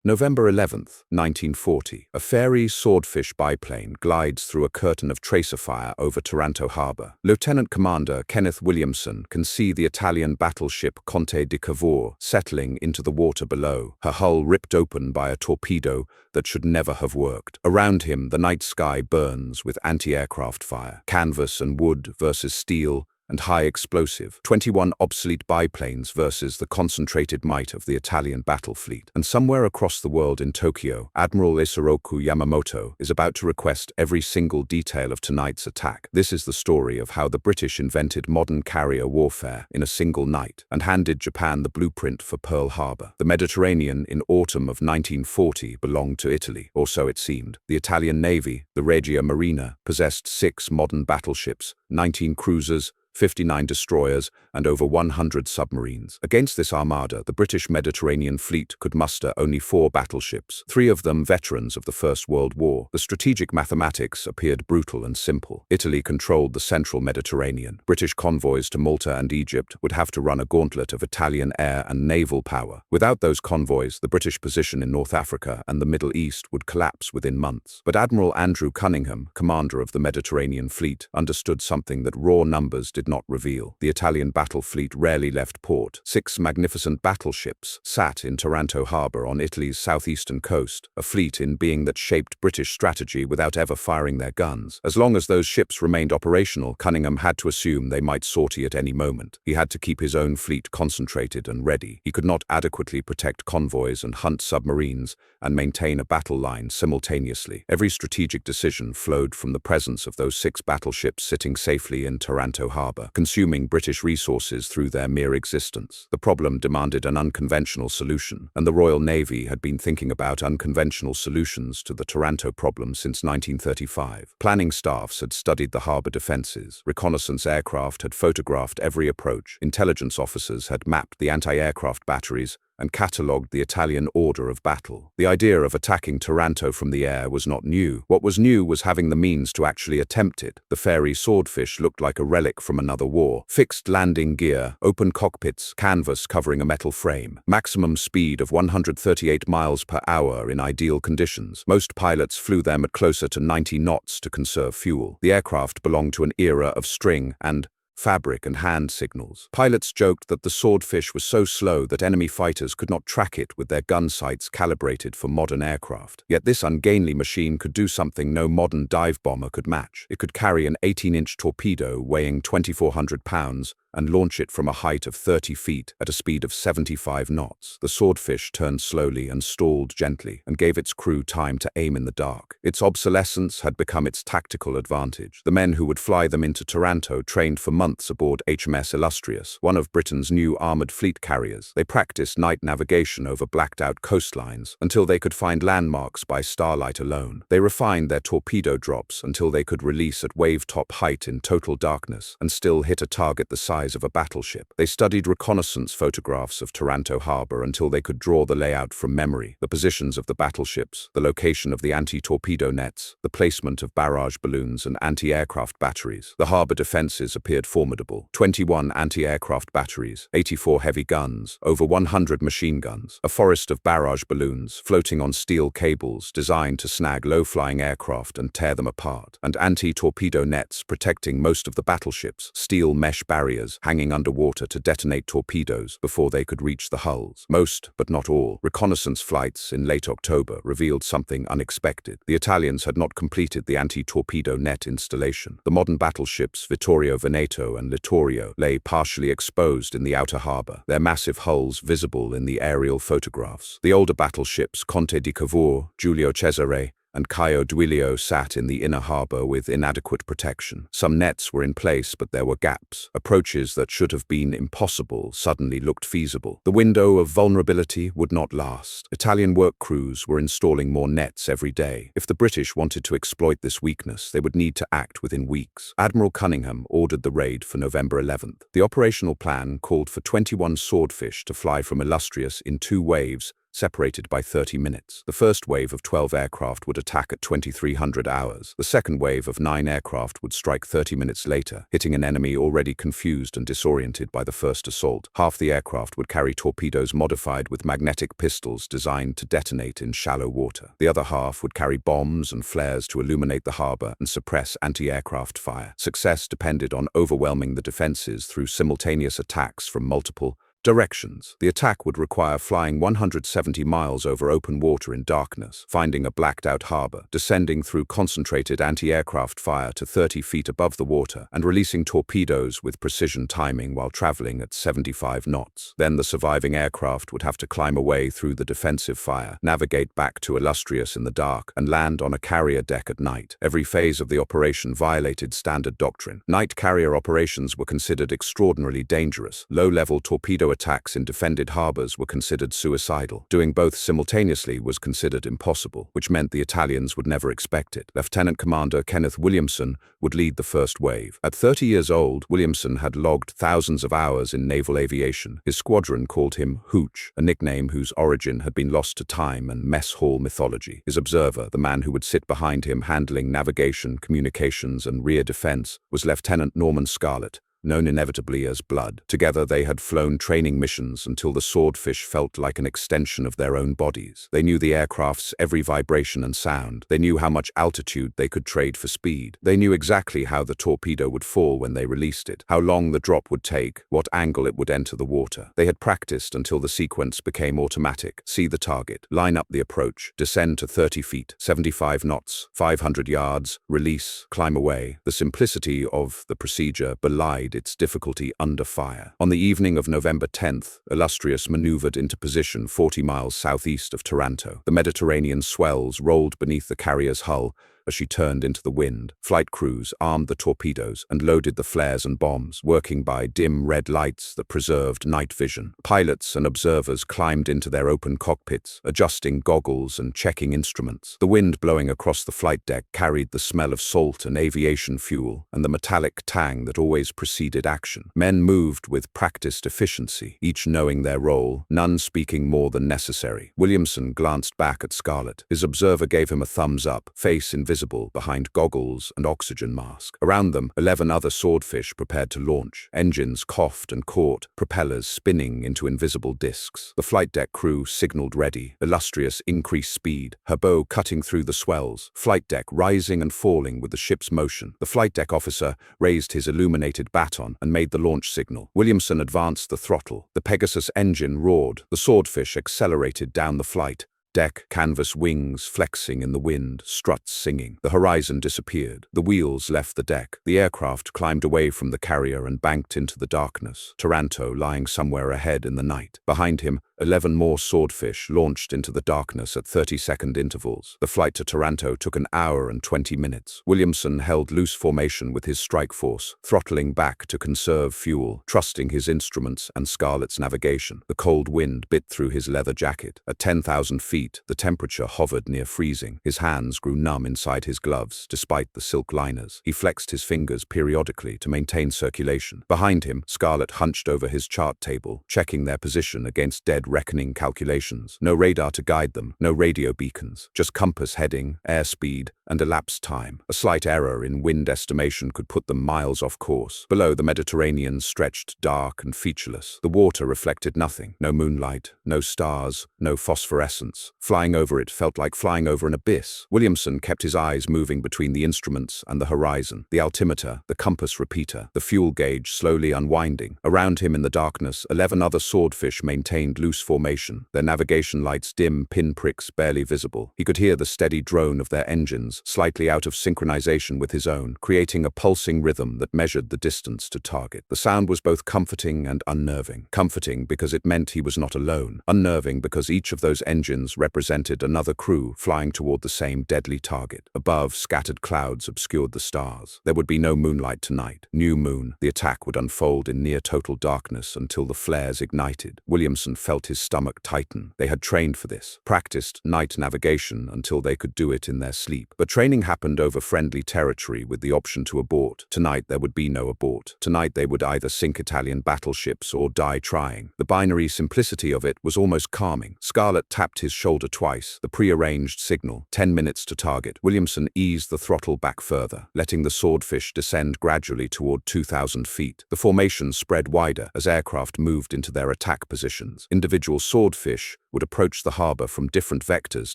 November 11, 1940, a Fairey Swordfish biplane glides through a curtain of tracer fire over Taranto harbor. Lieutenant Commander Kenneth Williamson can see the Italian battleship Conte di Cavour settling into the water below, her hull ripped open by a torpedo that should never have worked. Around him, the night sky burns with anti-aircraft fire. Canvas and wood versus steel and high explosive, 21 obsolete biplanes versus the concentrated might of the Italian battle fleet. And somewhere across the world in Tokyo, Admiral Isoroku Yamamoto is about to request every single detail of tonight's attack. This is the story of how the British invented modern carrier warfare in a single night and handed Japan the blueprint for Pearl Harbor. The Mediterranean in autumn of 1940 belonged to Italy, or so it seemed. The Italian Navy, the Regia Marina, possessed 6 modern battleships, 19 cruisers, 59 destroyers, and over 100 submarines. Against this armada, the British Mediterranean fleet could muster only 4 battleships, 3 of them veterans of the First World War. The strategic mathematics appeared brutal and simple. Italy controlled the central Mediterranean. British convoys to Malta and Egypt would have to run a gauntlet of Italian air and naval power. Without those convoys, the British position in North Africa and the Middle East would collapse within months. But Admiral Andrew Cunningham, commander of the Mediterranean fleet, understood something that raw numbers did not reveal. The Italian battle fleet rarely left port. 6 magnificent battleships sat in Taranto harbor on Italy's southeastern coast, a fleet in being that shaped British strategy without ever firing their guns. As long as those ships remained operational, Cunningham had to assume they might sortie at any moment. He had to keep his own fleet concentrated and ready. He could not adequately protect convoys and hunt submarines and maintain a battle line simultaneously. Every strategic decision flowed from the presence of those 6 battleships sitting safely in Taranto harbor, consuming British resources through their mere existence. The problem demanded an unconventional solution, and the Royal Navy had been thinking about unconventional solutions to the Taranto problem since 1935. Planning staffs had studied the harbor defenses. Reconnaissance aircraft had photographed every approach. Intelligence officers had mapped the anti-aircraft batteries and catalogued the Italian order of battle. The idea of attacking Taranto from the air was not new. What was new was having the means to actually attempt it. The Fairey Swordfish looked like a relic from another war. Fixed landing gear, open cockpits, canvas covering a metal frame, maximum speed of 138 miles per hour in ideal conditions. Most pilots flew them at closer to 90 knots to conserve fuel. The aircraft belonged to an era of string and fabric and hand signals. Pilots joked that the Swordfish was so slow that enemy fighters could not track it with their gun sights calibrated for modern aircraft. Yet this ungainly machine could do something no modern dive bomber could match. It could carry an 18-inch torpedo weighing 2,400 pounds and launch it from a height of 30 feet at a speed of 75 knots. The Swordfish turned slowly and stalled gently and gave its crew time to aim in the dark. Its obsolescence had become its tactical advantage. The men who would fly them into Taranto trained for months aboard HMS Illustrious, one of Britain's new armored fleet carriers. They practiced night navigation over blacked-out coastlines until they could find landmarks by starlight alone. They refined their torpedo drops until they could release at wave-top height in total darkness and still hit a target the size of a battleship. They studied reconnaissance photographs of Taranto harbor until they could draw the layout from memory, the positions of the battleships, the location of the anti-torpedo nets, the placement of barrage balloons and anti-aircraft batteries. The harbor defenses appeared formidable. 21 anti-aircraft batteries, 84 heavy guns, over 100 machine guns, a forest of barrage balloons floating on steel cables designed to snag low-flying aircraft and tear them apart, and anti-torpedo nets protecting most of the battleships, steel mesh barriers hanging underwater to detonate torpedoes before they could reach the hulls. Most, but not all, reconnaissance flights in late October revealed something unexpected. The Italians had not completed the anti-torpedo net installation. The modern battleships Vittorio Veneto and Littorio lay partially exposed in the outer harbor, their massive hulls visible in the aerial photographs. The older battleships Conte di Cavour, Giulio Cesare, and Caio Duilio sat in the inner harbor with inadequate protection. Some nets were in place, but there were gaps. Approaches that should have been impossible suddenly looked feasible. The window of vulnerability would not last. Italian work crews were installing more nets every day. If the British wanted to exploit this weakness, they would need to act within weeks. Admiral Cunningham ordered the raid for November 11th. The operational plan called for 21 Swordfish to fly from Illustrious in 2 waves separated by 30 minutes. The first wave of 12 aircraft would attack at 2300 hours. The second wave of 9 aircraft would strike 30 minutes later, hitting an enemy already confused and disoriented by the first assault. Half the aircraft would carry torpedoes modified with magnetic pistols designed to detonate in shallow water. The other half would carry bombs and flares to illuminate the harbor and suppress anti-aircraft fire. Success depended on overwhelming the defenses through simultaneous attacks from multiple directions. The attack would require flying 170 miles over open water in darkness, finding a blacked-out harbor, descending through concentrated anti-aircraft fire to 30 feet above the water, and releasing torpedoes with precision timing while traveling at 75 knots. Then the surviving aircraft would have to climb away through the defensive fire, navigate back to Illustrious in the dark, and land on a carrier deck at night. Every phase of the operation violated standard doctrine. Night carrier operations were considered extraordinarily dangerous. Low-level torpedo attacks in defended harbors were considered suicidal. Doing both simultaneously was considered impossible, which meant the Italians would never expect it. Lieutenant Commander Kenneth Williamson would lead the first wave. At 30 years old, Williamson had logged thousands of hours in naval aviation. His squadron called him Hooch, a nickname whose origin had been lost to time and mess hall mythology. His observer, the man who would sit behind him handling navigation, communications, and rear defense, was Lieutenant Norman Scarlett, known inevitably as Blood. Together they had flown training missions until the Swordfish felt like an extension of their own bodies. They knew the aircraft's every vibration and sound. They knew how much altitude they could trade for speed. They knew exactly how the torpedo would fall when they released it, how long the drop would take, what angle it would enter the water. They had practiced until the sequence became automatic. See the target, line up the approach, descend to 30 feet, 75 knots, 500 yards, release, climb away. The simplicity of the procedure belied its difficulty under fire. On the evening of November 10th, Illustrious maneuvered into position 40 miles southeast of Taranto. The Mediterranean swells rolled beneath the carrier's hull as she turned into the wind. Flight crews armed the torpedoes and loaded the flares and bombs, working by dim red lights that preserved night vision. Pilots and observers climbed into their open cockpits, adjusting goggles and checking instruments. The wind blowing across the flight deck carried the smell of salt and aviation fuel and the metallic tang that always preceded action. Men moved with practiced efficiency, each knowing their role, none speaking more than necessary. Williamson glanced back at Scarlett. His observer gave him a thumbs up, face invisible behind goggles and oxygen mask. Around them, 11 other Swordfish prepared to launch. Engines coughed and caught, propellers spinning into invisible discs. The flight deck crew signaled ready. Illustrious increased speed, her bow cutting through the swells, flight deck rising and falling with the ship's motion. The flight deck officer raised his illuminated baton and made the launch signal. Williamson advanced the throttle. The Pegasus engine roared. The Swordfish accelerated down the flight. Deck, canvas wings flexing in the wind, struts singing. The horizon disappeared. The wheels left the deck. The aircraft climbed away from the carrier and banked into the darkness, Taranto lying somewhere ahead in the night. Behind him, 11 more Swordfish launched into the darkness at 30-second intervals. The flight to Taranto took an hour and 20 minutes. Williamson held loose formation with his strike force, throttling back to conserve fuel, trusting his instruments and Scarlett's navigation. The cold wind bit through his leather jacket. At 10,000 feet, the temperature hovered near freezing. His hands grew numb inside his gloves, despite the silk liners. He flexed his fingers periodically to maintain circulation. Behind him, Scarlett hunched over his chart table, checking their position against dead reckoning calculations. No radar to guide them, no radio beacons, just compass heading, airspeed, and elapsed time. A slight error in wind estimation could put them miles off course. Below, the Mediterranean stretched dark and featureless. The water reflected nothing. No moonlight, no stars, no phosphorescence. Flying over it felt like flying over an abyss. Williamson kept his eyes moving between the instruments and the horizon. The altimeter, the compass repeater, the fuel gauge slowly unwinding. Around him in the darkness, 11 other Swordfish maintained loose formation, their navigation lights dim pinpricks barely visible. He could hear the steady drone of their engines, slightly out of synchronization with his own, creating a pulsing rhythm that measured the distance to target. The sound was both comforting and unnerving. Comforting because it meant he was not alone. Unnerving because each of those engines represented another crew flying toward the same deadly target. Above, scattered clouds obscured the stars. There would be no moonlight tonight. New moon. The attack would unfold in near total darkness until the flares ignited. Williamson felt his stomach tighten. They had trained for this, practiced night navigation until they could do it in their sleep. But Training happened over friendly territory with the option to abort. Tonight there would be no abort. Tonight they would either sink Italian battleships or die trying. The binary simplicity of it was almost calming. Scarlett tapped his shoulder twice, the prearranged signal, 10 minutes to target. Williamson eased the throttle back further, letting the Swordfish descend gradually toward 2,000 feet. The formation spread wider as aircraft moved into their attack positions. Individual Swordfish would approach the harbor from different vectors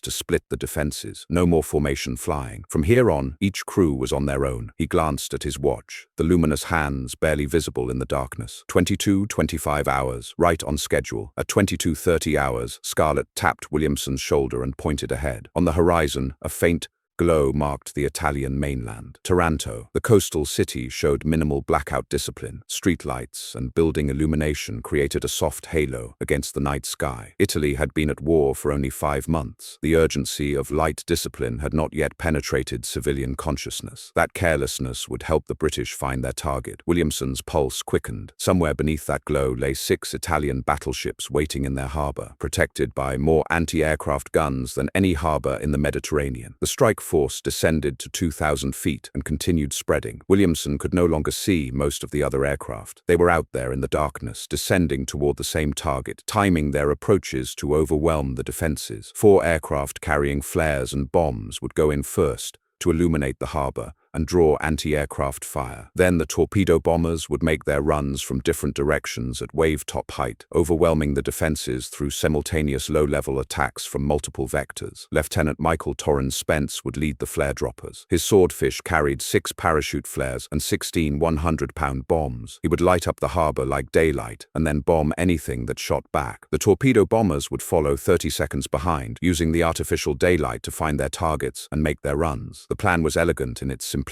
to split the defenses. No more formation flying. From here on, each crew was on their own. He glanced at his watch, the luminous hands barely visible in the darkness. 22:25 hours, right on schedule. At 22:30 hours, Scarlett tapped Williamson's shoulder and pointed ahead. On the horizon, a faint glow marked the Italian mainland. Taranto, the coastal city, showed minimal blackout discipline. Streetlights and building illumination created a soft halo against the night sky. Italy had been at war for only 5 months. The urgency of light discipline had not yet penetrated civilian consciousness. That carelessness would help the British find their target. Williamson's pulse quickened. Somewhere beneath that glow lay 6 Italian battleships waiting in their harbor, protected by more anti-aircraft guns than any harbor in the Mediterranean. The strike force descended to 2,000 feet and continued spreading. Williamson could no longer see most of the other aircraft. They were out there in the darkness, descending toward the same target, timing their approaches to overwhelm the defenses. 4 aircraft carrying flares and bombs would go in first to illuminate the harbor and draw anti-aircraft fire. Then the torpedo bombers would make their runs from different directions at wave-top height, overwhelming the defenses through simultaneous low-level attacks from multiple vectors. Lieutenant Michael Torrens Spence would lead the flare droppers. His Swordfish carried 6 parachute flares and 16 100-pound bombs. He would light up the harbor like daylight and then bomb anything that shot back. The torpedo bombers would follow 30 seconds behind, using the artificial daylight to find their targets and make their runs. The plan was elegant in its simplicity.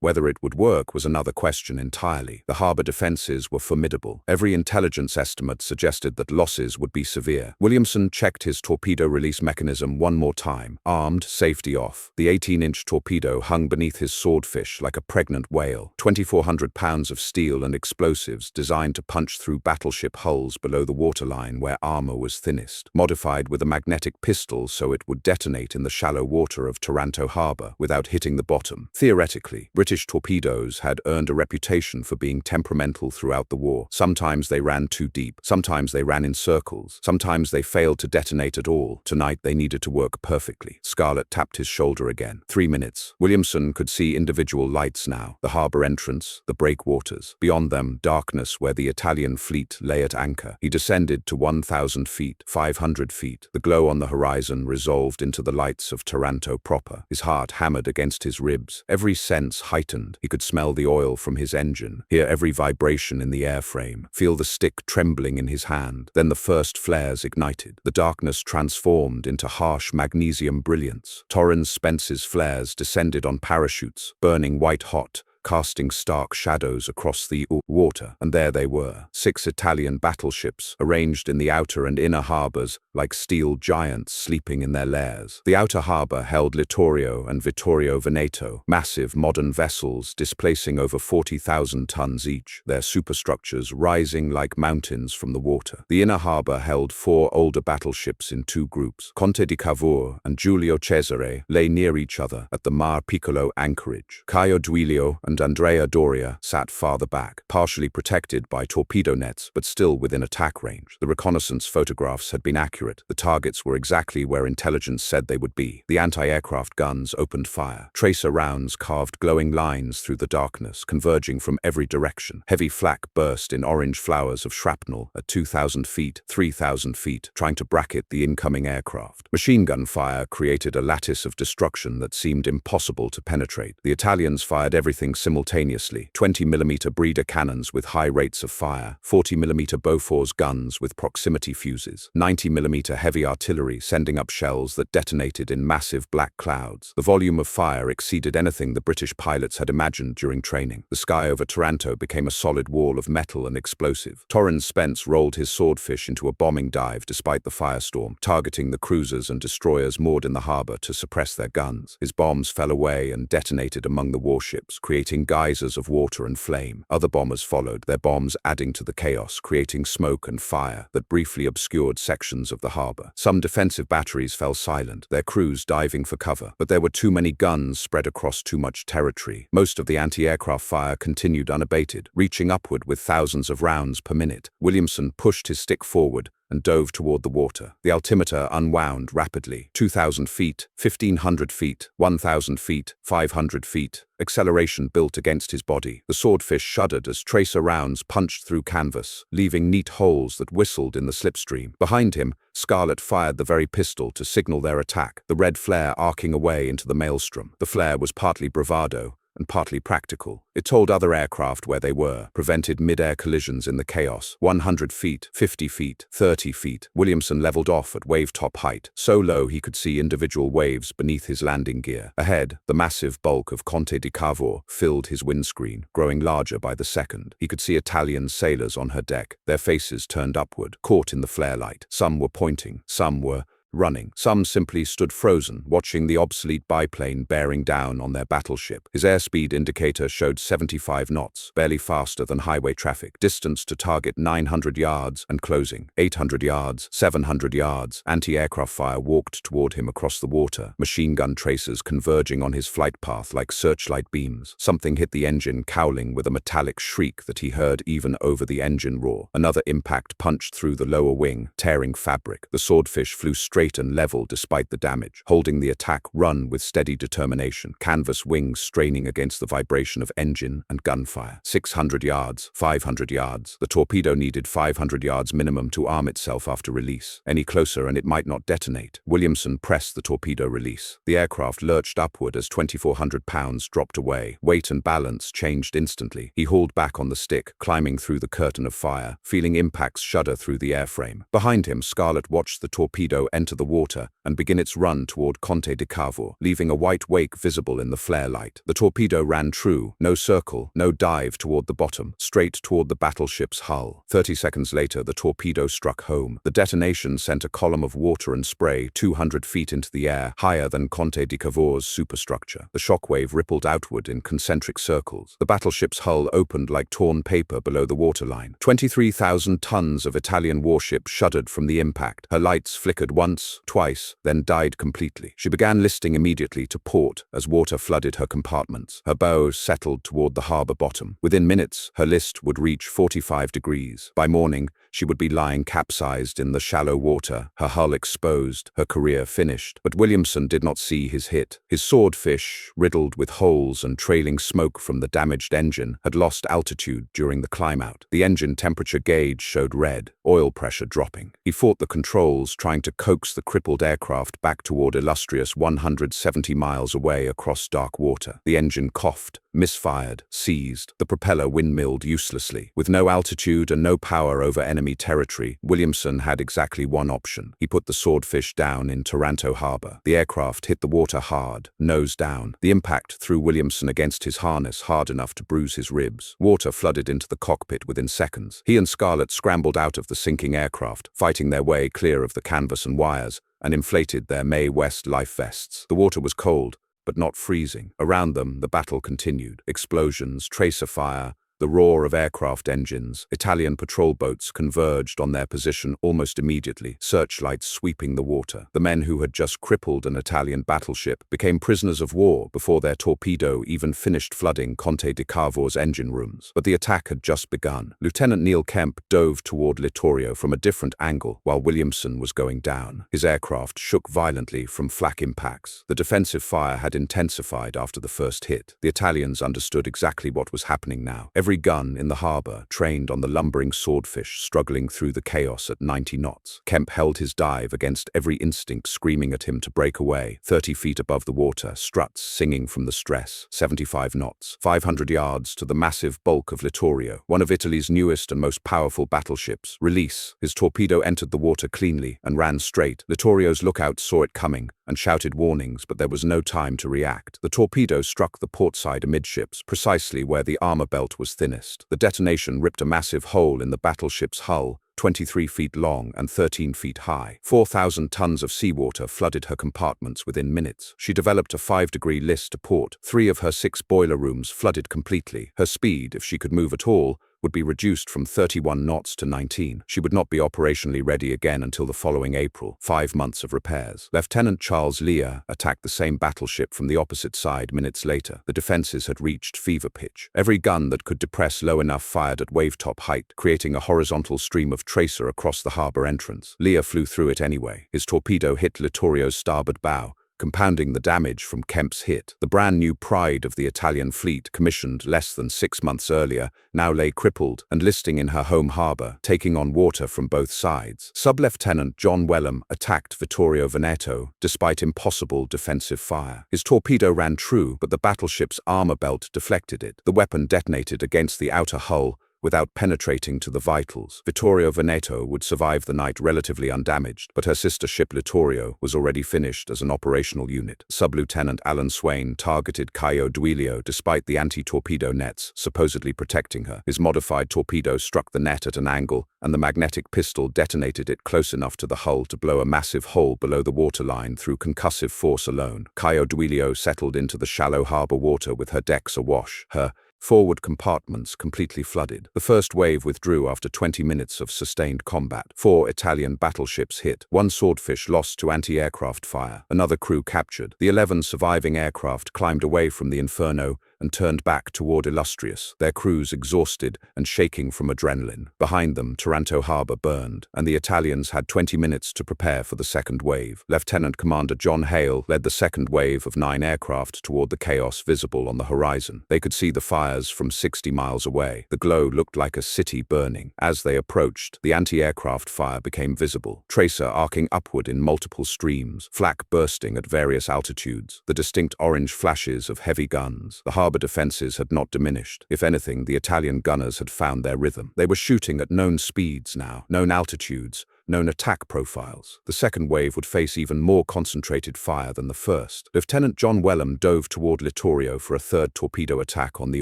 Whether it would work was another question entirely. The harbor defenses were formidable. Every intelligence estimate suggested that losses would be severe. Williamson checked his torpedo release mechanism one more time. Armed, safety off. The 18-inch torpedo hung beneath his Swordfish like a pregnant whale. 2,400 pounds of steel and explosives designed to punch through battleship hulls below the waterline where armor was thinnest. Modified with a magnetic pistol so it would detonate in the shallow water of Taranto Harbor without hitting the bottom. Theoretically, British torpedoes had earned a reputation for being temperamental throughout the war. Sometimes they ran too deep, sometimes they ran in circles, sometimes they failed to detonate at all. Tonight they needed to work perfectly. Scarlett tapped his shoulder again. 3 minutes. Williamson could see individual lights now. The harbor entrance, the breakwaters. Beyond them, darkness where the Italian fleet lay at anchor. He descended to 1,000 feet, 500 feet. The glow on the horizon resolved into the lights of Taranto proper. His heart hammered against his ribs. Every sense heightened. He could smell the oil from his engine, hear every vibration in the airframe, feel the stick trembling in his hand. Then the first flares ignited. The darkness transformed into harsh magnesium brilliance. Torrens Spence's flares descended on parachutes, burning white-hot, casting stark shadows across the water. And there they were, 6 Italian battleships, arranged in the outer and inner harbors like steel giants sleeping in their lairs. The outer harbor held Littorio and Vittorio Veneto, massive modern vessels displacing over 40,000 tons each, their superstructures rising like mountains from the water. The inner harbor held 4 older battleships in 2 groups. Conte di Cavour and Giulio Cesare lay near each other at the Mar Piccolo anchorage. Caio Duilio and Andrea Doria sat farther back, partially protected by torpedo nets but still within attack range. The reconnaissance photographs had been accurate. The targets were exactly where intelligence said they would be. The anti-aircraft guns opened fire. Tracer rounds carved glowing lines through the darkness, converging from every direction. Heavy flak burst in orange flowers of shrapnel at 2,000 feet, 3,000 feet, trying to bracket the incoming aircraft. Machine gun fire created a lattice of destruction that seemed impossible to penetrate. The Italians fired everything simultaneously: 20mm breeder cannons with high rates of fire, 40mm Bofors guns with proximity fuses, 90mm heavy artillery sending up shells that detonated in massive black clouds. The volume of fire exceeded anything the British pilots had imagined during training. The sky over Taranto became a solid wall of metal and explosive. Torrens Spence rolled his Swordfish into a bombing dive despite the firestorm, targeting the cruisers and destroyers moored in the harbor to suppress their guns. His bombs fell away and detonated among the warships, creating geysers of water and flame. Other bombers followed, their bombs adding to the chaos, creating smoke and fire that briefly obscured sections of the the harbor. Some defensive batteries fell silent, their crews diving for cover, but there were too many guns spread across too much territory. Most of the anti-aircraft fire continued unabated, reaching upward with thousands of rounds per minute. Williamson pushed his stick forward and dove toward the water. The altimeter unwound rapidly. 2,000 feet, 1,500 feet, 1,000 feet, 500 feet. Acceleration built against his body. The Swordfish shuddered as tracer rounds punched through canvas, leaving neat holes that whistled in the slipstream. Behind him, Scarlet fired the very pistol to signal their attack, the red flare arcing away into the maelstrom. The flare was partly bravado and partly practical. It told other aircraft where they were, prevented mid-air collisions in the chaos. 100 feet, 50 feet, 30 feet. Williamson leveled off at wave-top height, so low he could see individual waves beneath his landing gear. Ahead, the massive bulk of Conte di Cavour filled his windscreen, growing larger by the second. He could see Italian sailors on her deck, their faces turned upward, caught in the flare light. Some were pointing, some were running. Some simply stood frozen, watching the obsolete biplane bearing down on their battleship. His airspeed indicator showed 75 knots, barely faster than highway traffic. Distance to target 900 yards and closing. 800 yards, 700 yards. Anti-aircraft fire walked toward him across the water, machine gun tracers converging on his flight path like searchlight beams. Something hit the engine, cowling with a metallic shriek that he heard even over the engine roar. Another impact punched through the lower wing, tearing fabric. The Swordfish flew straight and level despite the damage, holding the attack run with steady determination, canvas wings straining against the vibration of engine and gunfire. 600 yards, 500 yards. The torpedo needed 500 yards minimum to arm itself after release. Any closer and it might not detonate. Williamson pressed the torpedo release. The aircraft lurched upward as 2,400 pounds dropped away. Weight and balance changed instantly. He hauled back on the stick, climbing through the curtain of fire, feeling impacts shudder through the airframe. Behind him, Scarlet watched the torpedo enter the water and begin its run toward Conte di Cavour, leaving a white wake visible in the flare light. The torpedo ran true, no circle, no dive toward the bottom, straight toward the battleship's hull. 30 seconds later, the torpedo struck home. The detonation sent a column of water and spray 200 feet into the air, higher than Conte di Cavour's superstructure. The shockwave rippled outward in concentric circles. The battleship's hull opened like torn paper below the waterline. 23,000 tons of Italian warship shuddered from the impact. Her lights flickered once, twice, then died completely. She began listing immediately to port as water flooded her compartments. Her bow settled toward the harbor bottom. Within minutes, her list would reach 45 degrees. By morning, she would be lying capsized in the shallow water, her hull exposed, her career finished. But Williamson did not see his hit. His Swordfish, riddled with holes and trailing smoke from the damaged engine, had lost altitude during the climb-out. The engine temperature gauge showed red, oil pressure dropping. He fought the controls, trying to coax the crippled aircraft back toward illustrious 170 miles away across dark water. The engine coughed, misfired, seized. The propeller windmilled uselessly. With no altitude and no power over enemy territory, Williamson had exactly one option. He put the Swordfish down in Taranto harbor. The aircraft hit the water hard, nose down. The impact threw Williamson against his harness hard enough to bruise his ribs. Water flooded into the cockpit within seconds. He and Scarlet scrambled out of the sinking aircraft, fighting their way clear of the canvas and wires, and inflated their Mae West life vests. The water was cold, but not freezing. Around them, the battle continued. Explosions, tracer fire, the roar of aircraft engines. Italian patrol boats converged on their position almost immediately, searchlights sweeping the water. The men who had just crippled an Italian battleship became prisoners of war before their torpedo even finished flooding Conte di Cavour's engine rooms. But the attack had just begun. Lieutenant Neil Kemp dove toward Littorio from a different angle while Williamson was going down. His aircraft shook violently from flak impacts. The defensive fire had intensified after the first hit. The Italians understood exactly what was happening now. Every gun in the harbor trained on the lumbering Swordfish struggling through the chaos at 90 knots. Kemp held his dive against every instinct screaming at him to break away. 30 feet above the water, struts singing from the stress. 75 knots. 500 yards to the massive bulk of Littorio, one of Italy's newest and most powerful battleships. Release. His torpedo entered the water cleanly and ran straight. Littorio's lookouts saw it coming and shouted warnings, but there was no time to react. The torpedo struck the port side amidships, precisely where the armor belt was thinnest. The detonation ripped a massive hole in the battleship's hull, 23 feet long and 13 feet high. 4,000 tons of seawater flooded her compartments within minutes. She developed a 5-degree list to port. 3 of her 6 boiler rooms flooded completely. Her speed, if she could move at all, would be reduced from 31 knots to 19. She would not be operationally ready again until the following April, 5 months of repairs. Lieutenant Charles Lear attacked the same battleship from the opposite side minutes later. The defenses had reached fever pitch. Every gun that could depress low enough fired at wavetop height, creating a horizontal stream of tracer across the harbor entrance. Lear flew through it anyway. His torpedo hit Littorio's starboard bow, compounding the damage from Kemp's hit. The brand new pride of the Italian fleet, commissioned less than 6 months earlier, now lay crippled and listing in her home harbor, taking on water from both sides. Sub-Lieutenant John Wellham attacked Vittorio Veneto despite impossible defensive fire. His torpedo ran true, but the battleship's armor belt deflected it. The weapon detonated against the outer hull, without penetrating to the vitals. Vittorio Veneto would survive the night relatively undamaged, but her sister ship Littorio was already finished as an operational unit. Sub-Lieutenant Alan Swain targeted Caio Duilio despite the anti-torpedo nets supposedly protecting her. His modified torpedo struck the net at an angle, and the magnetic pistol detonated it close enough to the hull to blow a massive hole below the waterline through concussive force alone. Caio Duilio settled into the shallow harbor water with her decks awash, her forward compartments completely flooded. The first wave withdrew after 20 minutes of sustained combat. 4 Italian battleships hit. 1 Swordfish lost to anti-aircraft fire. Another crew captured. The 11 surviving aircraft climbed away from the inferno and turned back toward Illustrious, their crews exhausted and shaking from adrenaline. Behind them, Taranto harbor burned, and the Italians had 20 minutes to prepare for the second wave. Lieutenant Commander John Hale led the second wave of 9 aircraft toward the chaos visible on the horizon. They could see the fires from 60 miles away. The glow looked like a city burning. As they approached, the anti-aircraft fire became visible, tracer arcing upward in multiple streams, flak bursting at various altitudes, the distinct orange flashes of heavy guns. The harbor defenses had not diminished. If anything, the Italian gunners had found their rhythm. They were shooting at known speeds now, known altitudes, known attack profiles. The second wave would face even more concentrated fire than the first. Lieutenant John Wellham dove toward Littorio for a third torpedo attack on the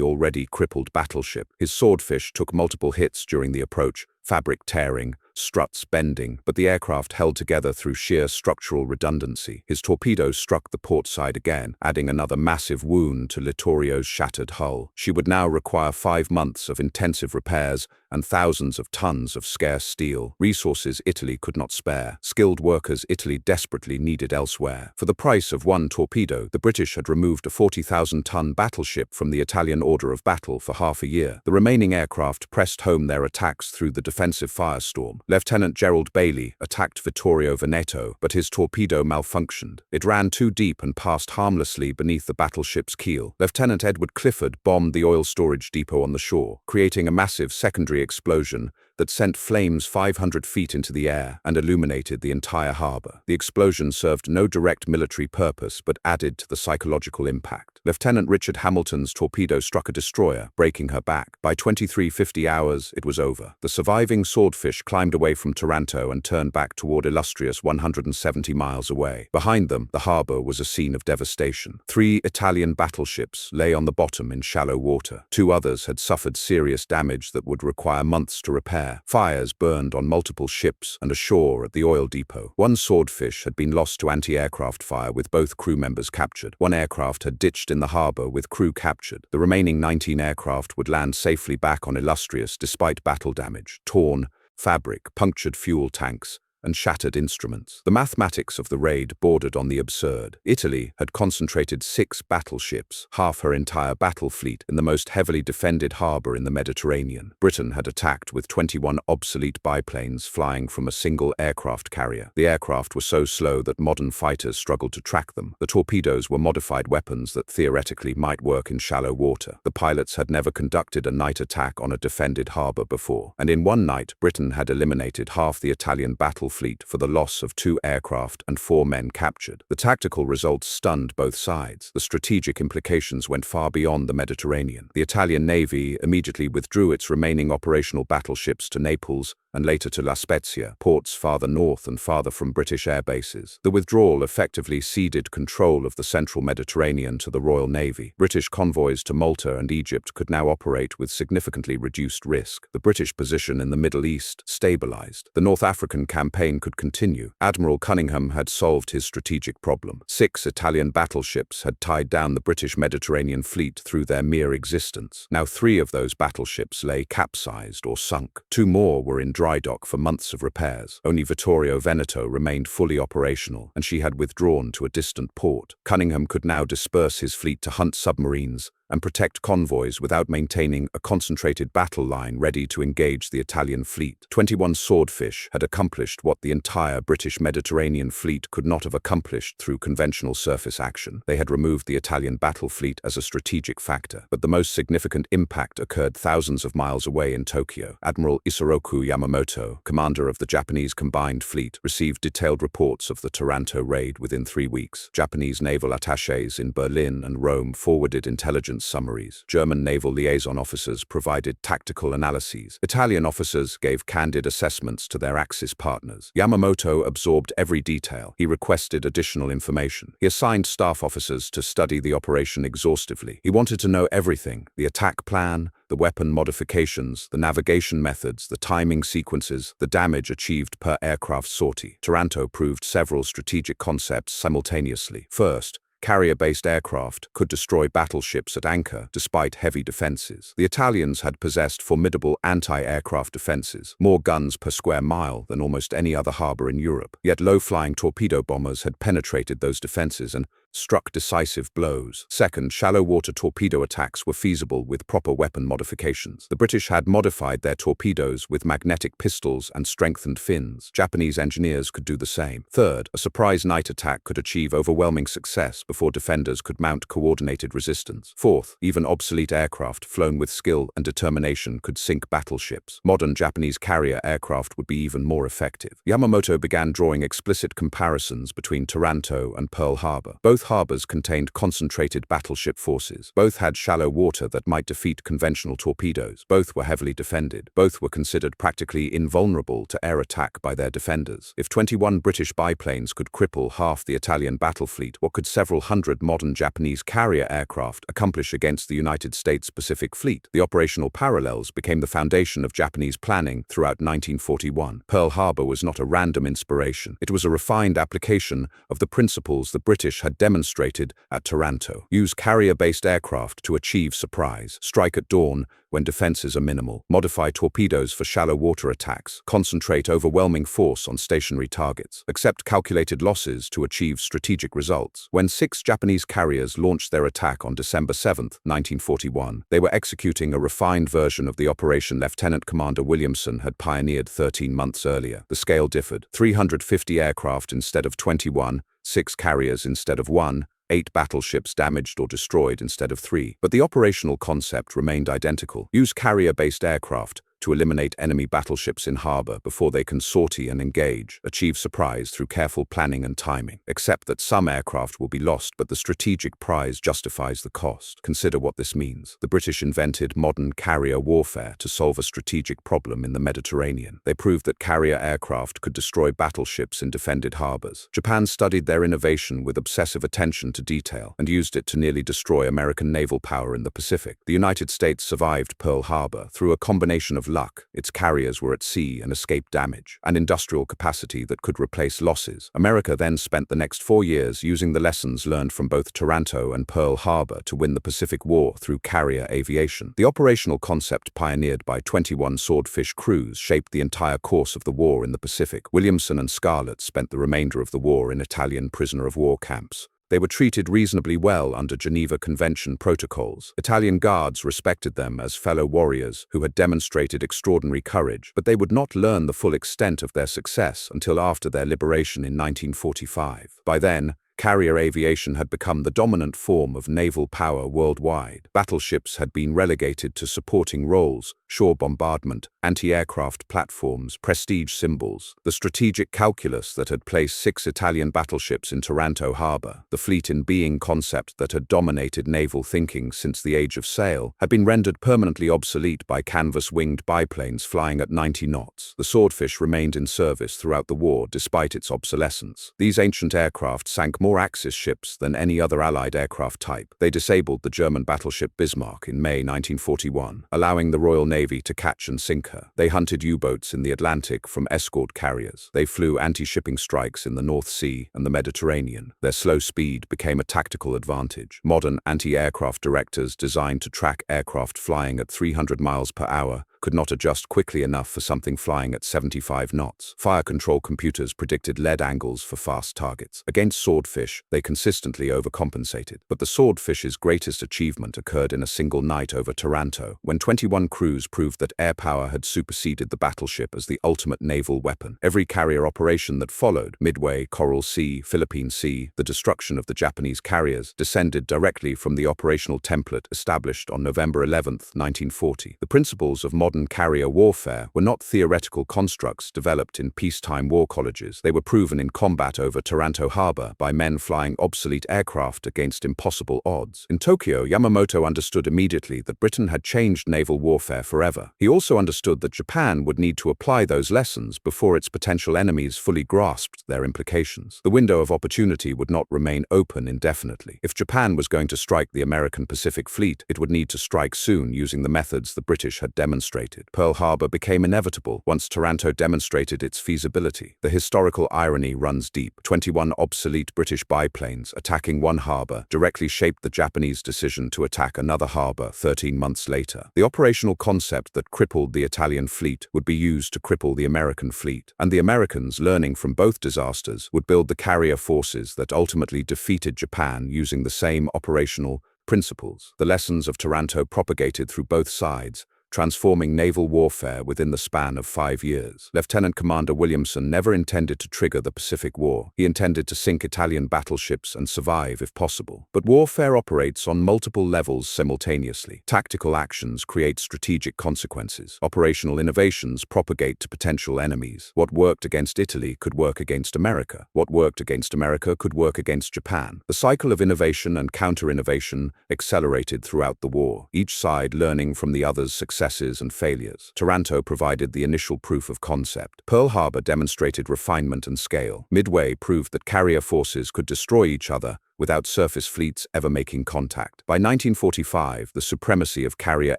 already crippled battleship. His Swordfish took multiple hits during the approach, fabric tearing, struts bending, but the aircraft held together through sheer structural redundancy. His torpedoes struck the port side again, adding another massive wound to Littorio's shattered hull. She would now require 5 months of intensive repairs and thousands of tons of scarce steel, resources Italy could not spare, skilled workers Italy desperately needed elsewhere. For the price of 1 torpedo, the British had removed a 40,000-ton battleship from the Italian order of battle for half a year. The remaining aircraft pressed home their attacks through the defensive firestorm. Lieutenant Gerald Bailey attacked Vittorio Veneto, but his torpedo malfunctioned. It ran too deep and passed harmlessly beneath the battleship's keel. Lieutenant Edward Clifford bombed the oil storage depot on the shore, creating a massive secondary explosion that sent flames 500 feet into the air and illuminated the entire harbor. The explosion served no direct military purpose but added to the psychological impact. Lieutenant Richard Hamilton's torpedo struck a destroyer, breaking her back. By 23:50 hours, it was over. The surviving Swordfish climbed away from Taranto and turned back toward Illustrious 170 miles away. Behind them, the harbor was a scene of devastation. 3 Italian battleships lay on the bottom in shallow water. 2 others had suffered serious damage that would require months to repair. Fires burned on multiple ships and ashore at the oil depot. 1 Swordfish had been lost to anti-aircraft fire with both crew members captured. 1 aircraft had ditched in the harbor with crew captured. The remaining 19 aircraft would land safely back on Illustrious despite battle damage, torn fabric, punctured fuel tanks, and shattered instruments. The mathematics of the raid bordered on the absurd. Italy had concentrated 6 battleships, half her entire battle fleet, in the most heavily defended harbor in the Mediterranean. Britain had attacked with 21 obsolete biplanes flying from a single aircraft carrier. The aircraft were so slow that modern fighters struggled to track them. The torpedoes were modified weapons that theoretically might work in shallow water. The pilots had never conducted a night attack on a defended harbor before, and in one night, Britain had eliminated half the Italian battle fleet for the loss of 2 aircraft and 4 men captured. The tactical results stunned both sides. The strategic implications went far beyond the Mediterranean. The Italian Navy immediately withdrew its remaining operational battleships to Naples and later to La Spezia, ports farther north and farther from British air bases. The withdrawal effectively ceded control of the central Mediterranean to the Royal Navy. British convoys to Malta and Egypt could now operate with significantly reduced risk. The British position in the Middle East stabilized. The North African campaign could continue. Admiral Cunningham had solved his strategic problem. 6 Italian battleships had tied down the British Mediterranean fleet through their mere existence. Now 3 of those battleships lay capsized or sunk. 2 more were in dry dock for months of repairs. Only Vittorio Veneto remained fully operational, and she had withdrawn to a distant port. Cunningham could now disperse his fleet to hunt submarines and protect convoys without maintaining a concentrated battle line ready to engage the Italian fleet. 21 Swordfish had accomplished what the entire British Mediterranean fleet could not have accomplished through conventional surface action. They had removed the Italian battle fleet as a strategic factor, but the most significant impact occurred thousands of miles away in Tokyo. Admiral Isoroku Yamamoto, commander of the Japanese combined fleet, received detailed reports of the Taranto Raid within 3 weeks. Japanese naval attachés in Berlin and Rome forwarded intelligence summaries. German naval liaison officers provided tactical analyses. Italian officers gave candid assessments to their Axis partners. Yamamoto absorbed every detail. He requested additional information. He assigned staff officers to study the operation exhaustively. He wanted to know everything: the attack plan, the weapon modifications, the navigation methods, the timing sequences, the damage achieved per aircraft sortie. Taranto proved several strategic concepts simultaneously. First, carrier-based aircraft could destroy battleships at anchor despite heavy defenses. The Italians had possessed formidable anti-aircraft defenses, more guns per square mile than almost any other harbor in Europe. Yet low-flying torpedo bombers had penetrated those defenses and struck decisive blows. Second, shallow-water torpedo attacks were feasible with proper weapon modifications. The British had modified their torpedoes with magnetic pistols and strengthened fins. Japanese engineers could do the same. Third, a surprise night attack could achieve overwhelming success before defenders could mount coordinated resistance. Fourth, even obsolete aircraft flown with skill and determination could sink battleships. Modern Japanese carrier aircraft would be even more effective. Yamamoto began drawing explicit comparisons between Taranto and Pearl Harbor. Both harbors contained concentrated battleship forces. Both had shallow water that might defeat conventional torpedoes. Both were heavily defended. Both were considered practically invulnerable to air attack by their defenders. If 21 British biplanes could cripple half the Italian battle fleet, what could several hundred modern Japanese carrier aircraft accomplish against the United States Pacific Fleet? The operational parallels became the foundation of Japanese planning throughout 1941. Pearl Harbor was not a random inspiration. It was a refined application of the principles the British had demonstrated at Taranto. Use carrier-based aircraft to achieve surprise. Strike at dawn when defenses are minimal. Modify torpedoes for shallow water attacks. Concentrate overwhelming force on stationary targets. Accept calculated losses to achieve strategic results. When 6 Japanese carriers launched their attack on December 7, 1941, they were executing a refined version of the operation Lieutenant Commander Williamson had pioneered 13 months earlier. The scale differed: 350 aircraft instead of 21, 6 carriers instead of 1, 8 battleships damaged or destroyed instead of 3. But the operational concept remained identical. Use carrier-based aircraft to eliminate enemy battleships in harbor before they can sortie and engage. Achieve surprise through careful planning and timing. Accept that some aircraft will be lost, but the strategic prize justifies the cost. Consider what this means. The British invented modern carrier warfare to solve a strategic problem in the Mediterranean. They proved that carrier aircraft could destroy battleships in defended harbors. Japan studied their innovation with obsessive attention to detail and used it to nearly destroy American naval power in the Pacific. The United States survived Pearl Harbor through a combination of luck. Its carriers were at sea and escaped damage, and industrial capacity that could replace losses. America then spent the next 4 years using the lessons learned from both Taranto and Pearl Harbor to win the Pacific War through carrier aviation. The operational concept pioneered by 21 Swordfish crews shaped the entire course of the war in the Pacific. Williamson and Scarlett spent the remainder of the war in Italian prisoner-of-war camps. They were treated reasonably well under Geneva Convention protocols. Italian guards respected them as fellow warriors who had demonstrated extraordinary courage, but they would not learn the full extent of their success until after their liberation in 1945. By then, Carrier aviation had become the dominant form of naval power worldwide. Battleships had been relegated to supporting roles, shore bombardment, anti-aircraft platforms, prestige symbols. The strategic calculus that had placed 6 Italian battleships in Taranto harbor, the fleet-in-being concept that had dominated naval thinking since the age of sail, had been rendered permanently obsolete by canvas-winged biplanes flying at 90 knots. The Swordfish remained in service throughout the war despite its obsolescence. These ancient aircraft sank more Axis ships than any other Allied aircraft type. They disabled the German battleship Bismarck in May 1941, allowing the Royal Navy to catch and sink her. They hunted U-boats in the Atlantic from escort carriers. They flew anti-shipping strikes in the North Sea and the Mediterranean. Their slow speed became a tactical advantage. Modern anti-aircraft directors designed to track aircraft flying at 300 miles per hour could not adjust quickly enough for something flying at 75 knots. Fire control computers predicted lead angles for fast targets. Against Swordfish, they consistently overcompensated. But the Swordfish's greatest achievement occurred in a single night over Taranto, when 21 crews proved that air power had superseded the battleship as the ultimate naval weapon. Every carrier operation that followed, Midway, Coral Sea, Philippine Sea, the destruction of the Japanese carriers, descended directly from the operational template established on November 11, 1940. The principles of modern carrier warfare were not theoretical constructs developed in peacetime war colleges. They were proven in combat over Taranto harbor by men flying obsolete aircraft against impossible odds. In Tokyo, Yamamoto understood immediately that Britain had changed naval warfare forever. He also understood that Japan would need to apply those lessons before its potential enemies fully grasped their implications. The window of opportunity would not remain open indefinitely. If Japan was going to strike the American Pacific Fleet, it would need to strike soon using the methods the British had demonstrated. Pearl Harbor became inevitable once Taranto demonstrated its feasibility. The historical irony runs deep. 21 obsolete British biplanes attacking one harbor directly shaped the Japanese decision to attack another harbor 13 months later. The operational concept that crippled the Italian fleet would be used to cripple the American fleet, and the Americans, learning from both disasters, would build the carrier forces that ultimately defeated Japan using the same operational principles. The lessons of Taranto propagated through both sides, transforming naval warfare within the span of 5 years. Lieutenant Commander Williamson never intended to trigger the Pacific War. He intended to sink Italian battleships and survive if possible. But warfare operates on multiple levels simultaneously. Tactical actions create strategic consequences. Operational innovations propagate to potential enemies. What worked against Italy could work against America. What worked against America could work against Japan. The cycle of innovation and counter-innovation accelerated throughout the war, each side learning from the other's successes and failures. Taranto provided the initial proof of concept. Pearl Harbor demonstrated refinement and scale. Midway proved that carrier forces could destroy each other without surface fleets ever making contact. By 1945, the supremacy of carrier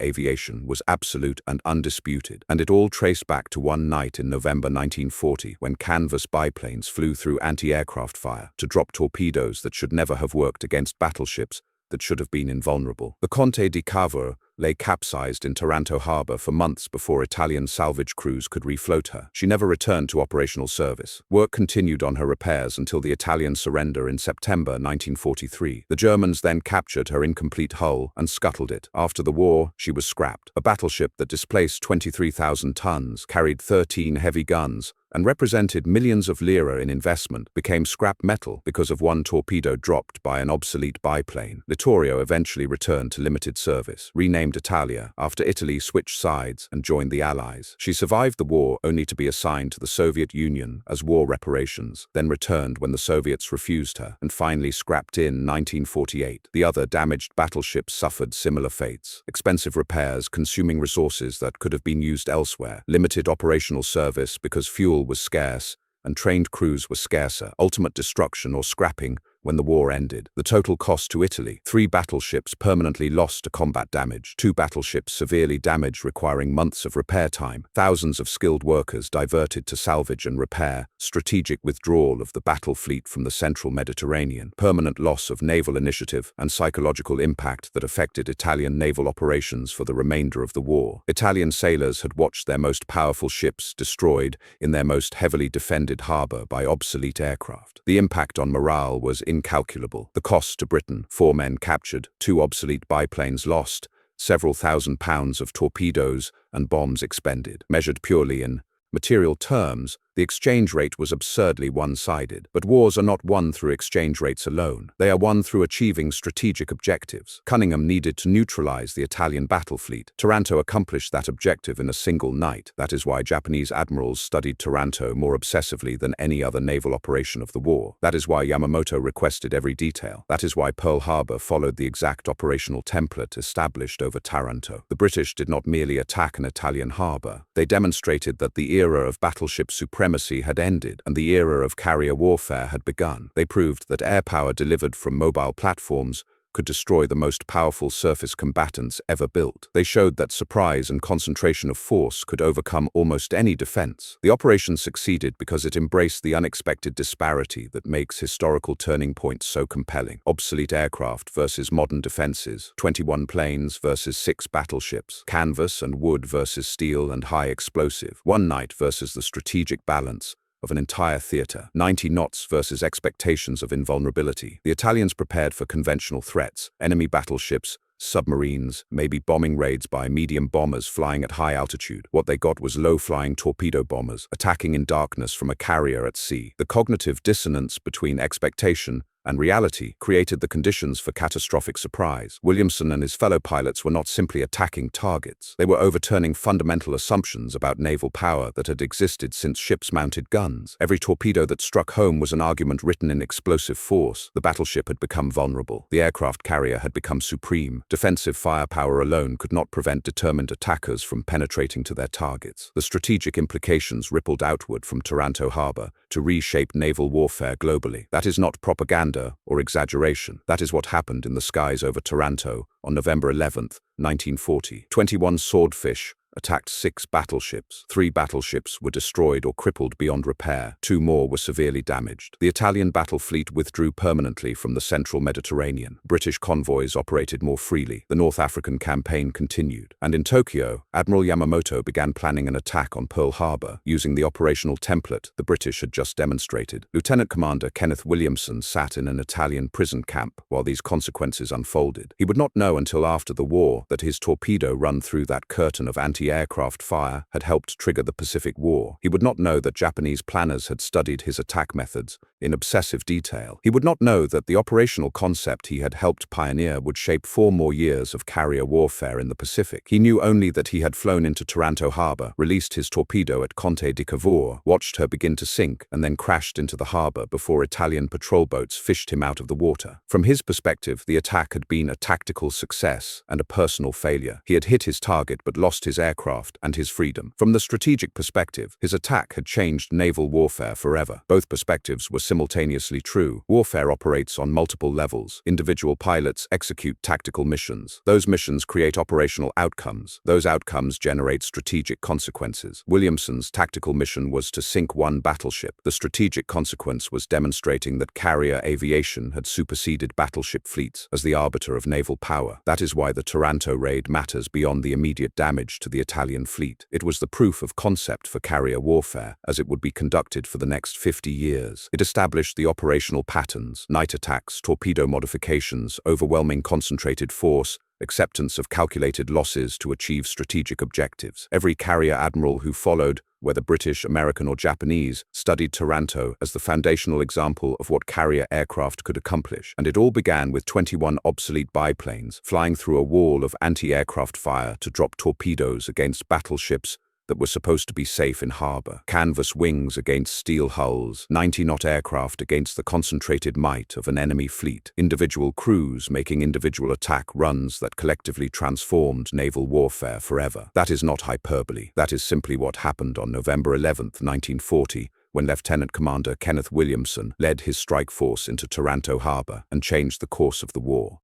aviation was absolute and undisputed, and it all traced back to one night in November 1940 when canvas biplanes flew through anti-aircraft fire to drop torpedoes that should never have worked against battleships that should have been invulnerable. The Conte di Cavour lay capsized in Taranto harbor for months before Italian salvage crews could refloat her. She never returned to operational service. Work continued on her repairs until the Italian surrender in September 1943. The Germans then captured her incomplete hull and scuttled it. After the war, she was scrapped. A battleship that displaced 23,000 tons, carried 13 heavy guns, and represented millions of lira in investment, became scrap metal because of one torpedo dropped by an obsolete biplane. Littorio eventually returned to limited service, renamed Italia after Italy switched sides and joined the Allies. She survived the war only to be assigned to the Soviet Union as war reparations, then returned when the Soviets refused her, and finally scrapped in 1948. The other damaged battleships suffered similar fates. Expensive repairs consuming resources that could have been used elsewhere, limited operational service because fuel was scarce, and trained crews were scarcer, ultimate destruction or scrapping when the war ended. The total cost to Italy: 3 battleships permanently lost to combat damage, 2 battleships severely damaged requiring months of repair time, thousands of skilled workers diverted to salvage and repair, strategic withdrawal of the battle fleet from the central Mediterranean, permanent loss of naval initiative, and psychological impact that affected Italian naval operations for the remainder of the war. Italian sailors had watched their most powerful ships destroyed in their most heavily defended harbor by obsolete aircraft. The impact on morale was incalculable. The cost to Britain: 4 men captured, 2 obsolete biplanes lost, several thousand pounds of torpedoes and bombs expended. Measured purely in material terms, The exchange rate was absurdly one-sided. But wars are not won through exchange rates alone. They are won through achieving strategic objectives. Cunningham needed to neutralize the Italian battle fleet. Taranto accomplished that objective in a single night. That is why Japanese admirals studied Taranto more obsessively than any other naval operation of the war. That is why Yamamoto requested every detail. That is why Pearl Harbor followed the exact operational template established over Taranto. The British did not merely attack an Italian harbor. They demonstrated that the era of battleship supremacy had ended and the era of carrier warfare had begun. They proved that air power delivered from mobile platforms could destroy the most powerful surface combatants ever built. They showed that surprise and concentration of force could overcome almost any defense. The operation succeeded because it embraced the unexpected disparity that makes historical turning points so compelling. Obsolete aircraft versus modern defenses, 21 planes versus 6 battleships, canvas and wood versus steel and high explosive, one night versus the strategic balance of an entire theater, 90 knots versus expectations of invulnerability. The Italians prepared for conventional threats, enemy battleships, submarines, maybe bombing raids by medium bombers flying at high altitude. What they got was low-flying torpedo bombers, attacking in darkness from a carrier at sea. The cognitive dissonance between expectation and reality created the conditions for catastrophic surprise. Williamson and his fellow pilots were not simply attacking targets. They were overturning fundamental assumptions about naval power that had existed since ships mounted guns. Every torpedo that struck home was an argument written in explosive force. The battleship had become vulnerable. The aircraft carrier had become supreme. Defensive firepower alone could not prevent determined attackers from penetrating to their targets. The strategic implications rippled outward from Taranto Harbor to reshape naval warfare globally. That is not propaganda or exaggeration. That is what happened in the skies over Taranto on November 11, 1940. 21 Swordfish attacked 6 battleships. 3 battleships were destroyed or crippled beyond repair. 2 more were severely damaged. The Italian battle fleet withdrew permanently from the central Mediterranean. British convoys operated more freely. The North African campaign continued. And in Tokyo, Admiral Yamamoto began planning an attack on Pearl Harbor using the operational template the British had just demonstrated. Lieutenant Commander Kenneth Williamson sat in an Italian prison camp while these consequences unfolded. He would not know until after the war that his torpedo run through that curtain of anti-aircraft fire had helped trigger the Pacific War. He would not know that Japanese planners had studied his attack methods in obsessive detail. He would not know that the operational concept he had helped pioneer would shape 4 more years of carrier warfare in the Pacific. He knew only that he had flown into Taranto Harbor, released his torpedo at Conte di Cavour, watched her begin to sink, and then crashed into the harbor before Italian patrol boats fished him out of the water. From his perspective, the attack had been a tactical success and a personal failure. He had hit his target but lost his aircraft and his freedom. From the strategic perspective, his attack had changed naval warfare forever. Both perspectives were simultaneously true. Warfare operates on multiple levels. Individual pilots execute tactical missions. Those missions create operational outcomes. Those outcomes generate strategic consequences. Williamson's tactical mission was to sink 1 battleship. The strategic consequence was demonstrating that carrier aviation had superseded battleship fleets as the arbiter of naval power. That is why the Taranto Raid matters beyond the immediate damage to the Italian fleet. It was the proof of concept for carrier warfare, as it would be conducted for the next 50 years. It established the operational patterns: night attacks, torpedo modifications, overwhelming concentrated force, acceptance of calculated losses to achieve strategic objectives. Every carrier admiral who followed, whether British, American or Japanese, studied Taranto as the foundational example of what carrier aircraft could accomplish. And it all began with 21 obsolete biplanes flying through a wall of anti-aircraft fire to drop torpedoes against battleships that were supposed to be safe in harbor, canvas wings against steel hulls, 90-knot aircraft against the concentrated might of an enemy fleet, individual crews making individual attack runs that collectively transformed naval warfare forever. That is not hyperbole. That is simply what happened on November 11, 1940, when Lieutenant Commander Kenneth Williamson led his strike force into Taranto Harbor and changed the course of the war.